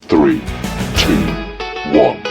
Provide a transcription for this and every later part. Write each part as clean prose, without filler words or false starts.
3, 2, 1.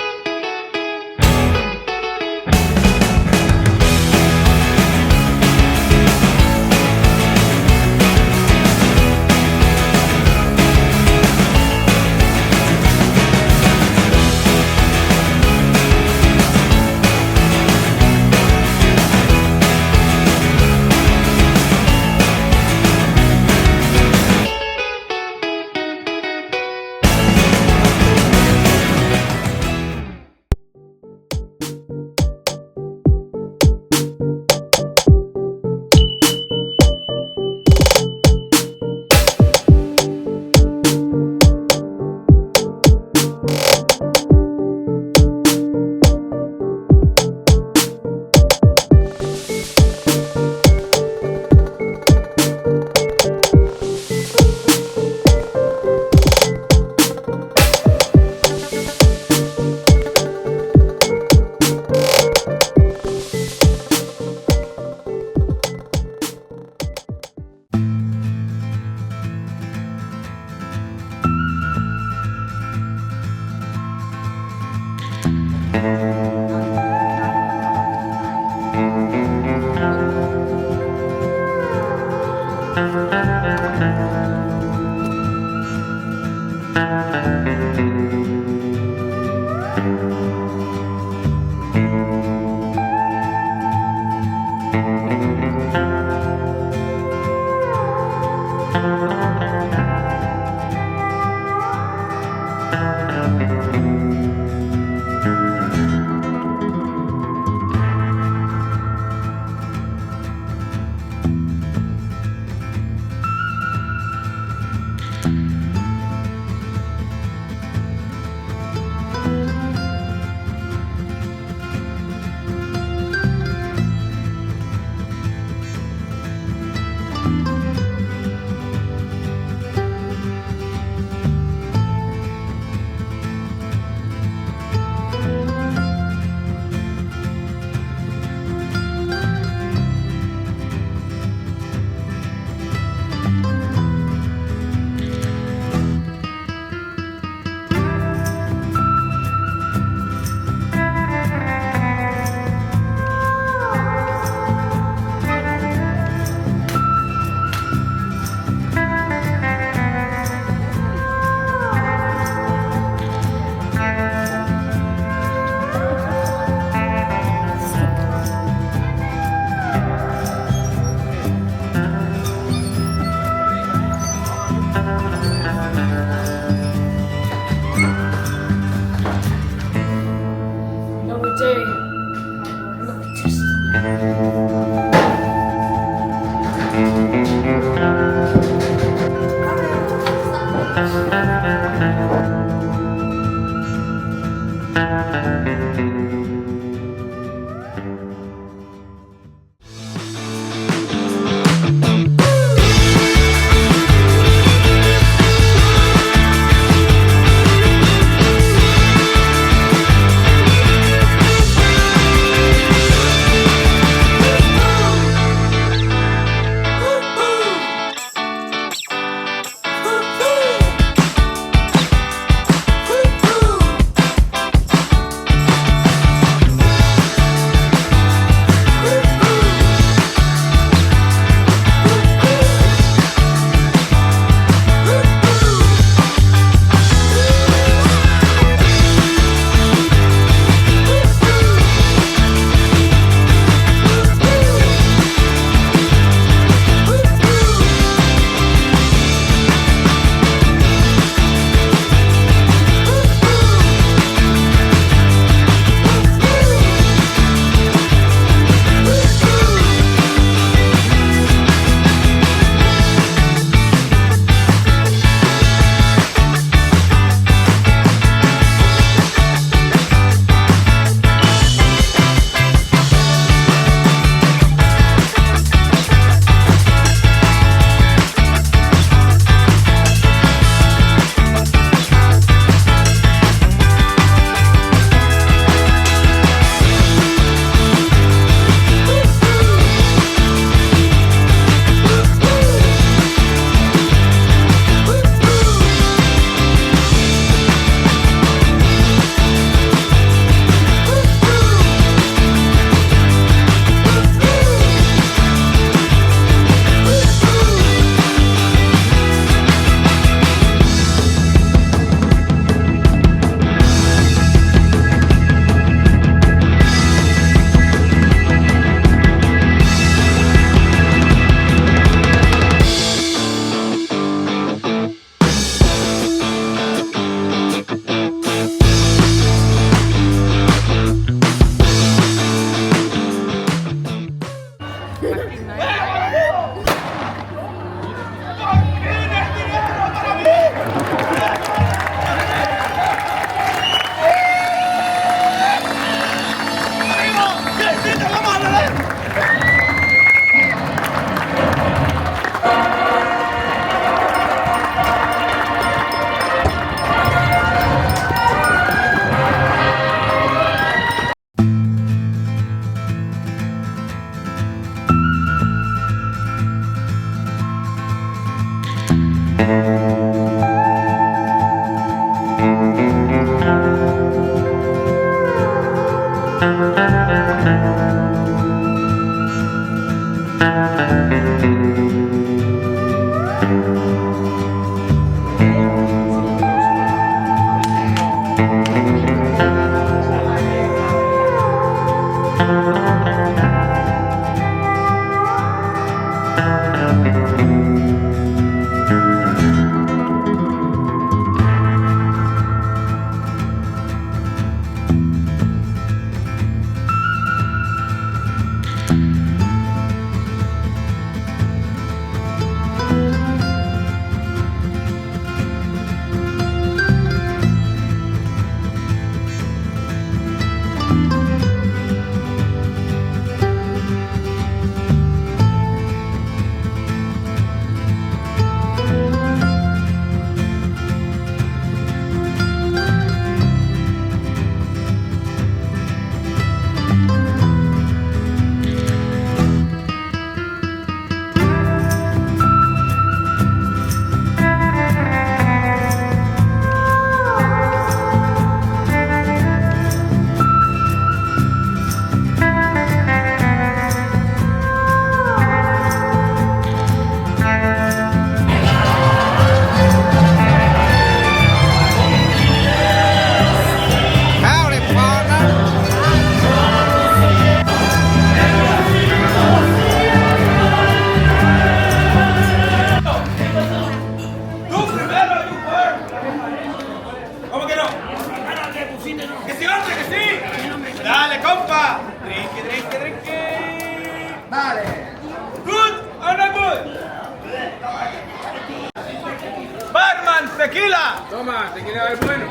¡Tequila! Toma, tequila del bueno.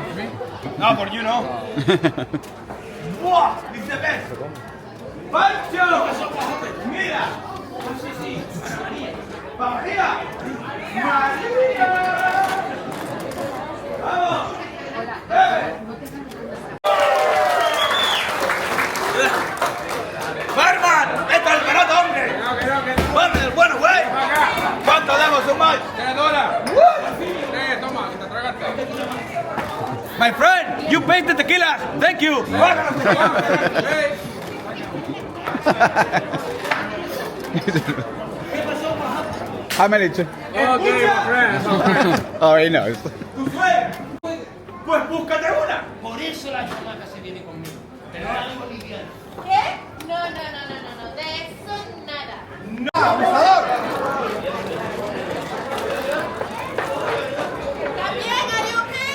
No, por you no. ¡Buah! ¡It's the best! ¡Pancho! ¡Mira! ¡María! ¡María! ¡Vamos! ¡Barman! ¡Esto es el peloto, hombre! Que no. ¡Barman, el bueno, güey! ¿Cuánto damos un mal? $3. Toma, que te tragaste. My friend, you paid the tequila. Thank you. How many? Two? Okay, my friend. Oh, he knows. ¿Tú fue? Pues búscate una. Por eso la chamaca se viene conmigo. Pero no la digo liviana. ¿Qué? No. De eso nada. ¿También, are you okay?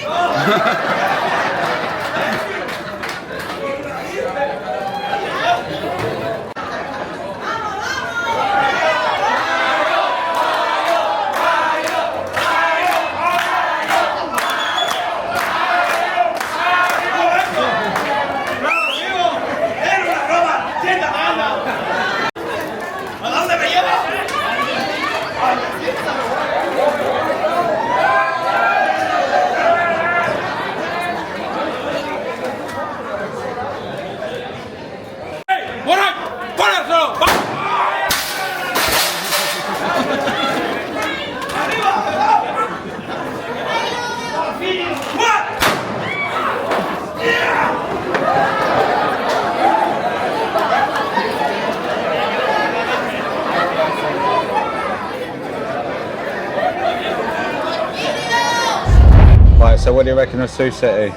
Right, so what do you reckon of Sioux City?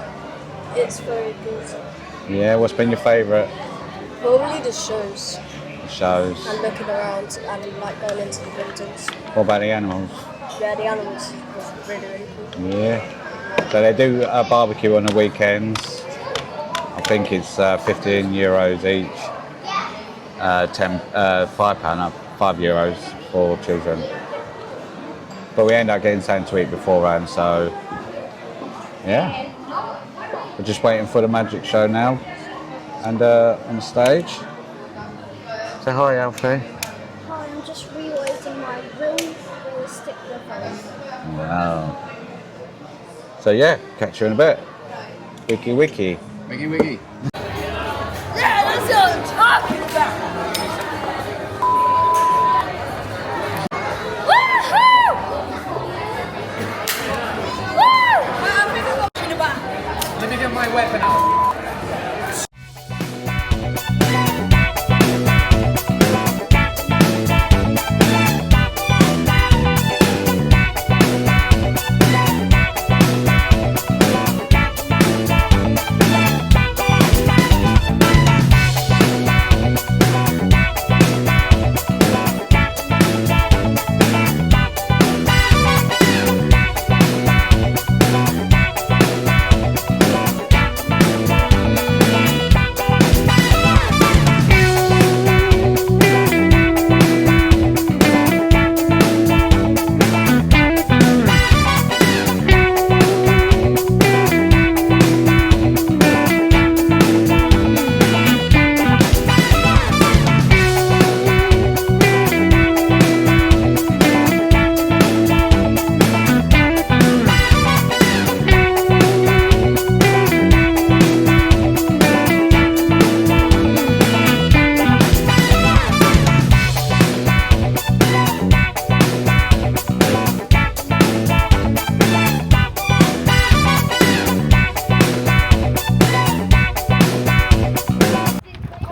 It's very good. Yeah, what's been your favourite? Probably the shows Shows. and looking around and like going into the buildings. What about the animals? Yeah, the animals was really cool. Yeah. So they do a barbecue on the weekends. I think it's €15 each. £5 up, €5 for children. But we end up getting something to eat beforehand, so yeah. We're just waiting for the magic show now, and on the stage. Say hi, Alfie. Hi, I'm just reweighting my room with a stick with phone. Wow. So yeah, catch you in a bit. Wiki wiki. Wiki. Yeah, that's what I'm talking about. Woohoo! Woo! I think I'm talking about. weapon out.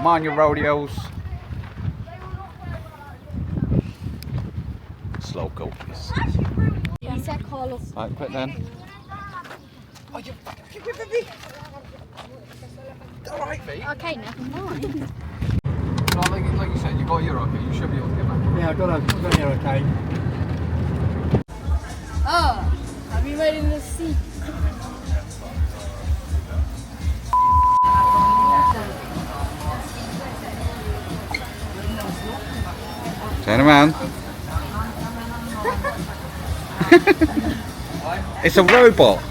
Come on, you rodeos. Slow cookies. He said call us. Right, quick then. Okay, never mind. Like you said, you got your okay. You should be able to get back. Yeah, I got here okay. Oh, have you made in the sea? Turn around. It's a robot.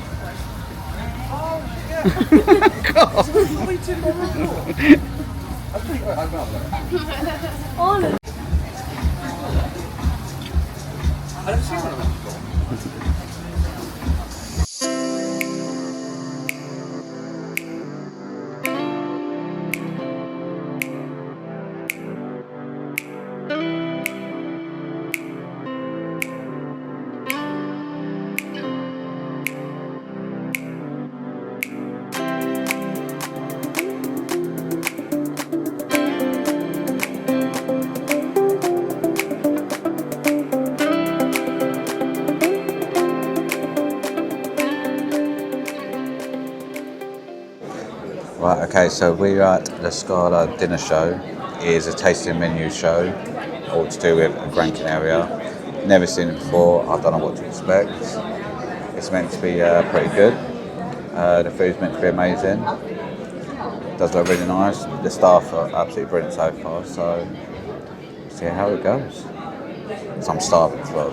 Right, okay, so we're at the Scala dinner show. It is a tasting menu show, all to do with Gran Canary. Never seen it before, I don't know what to expect. It's meant to be pretty good. The food's meant to be amazing. It does look really nice. The staff are absolutely brilliant so far, so see how it goes. So I'm starving as well.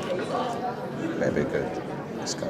It'll be good. Let's go.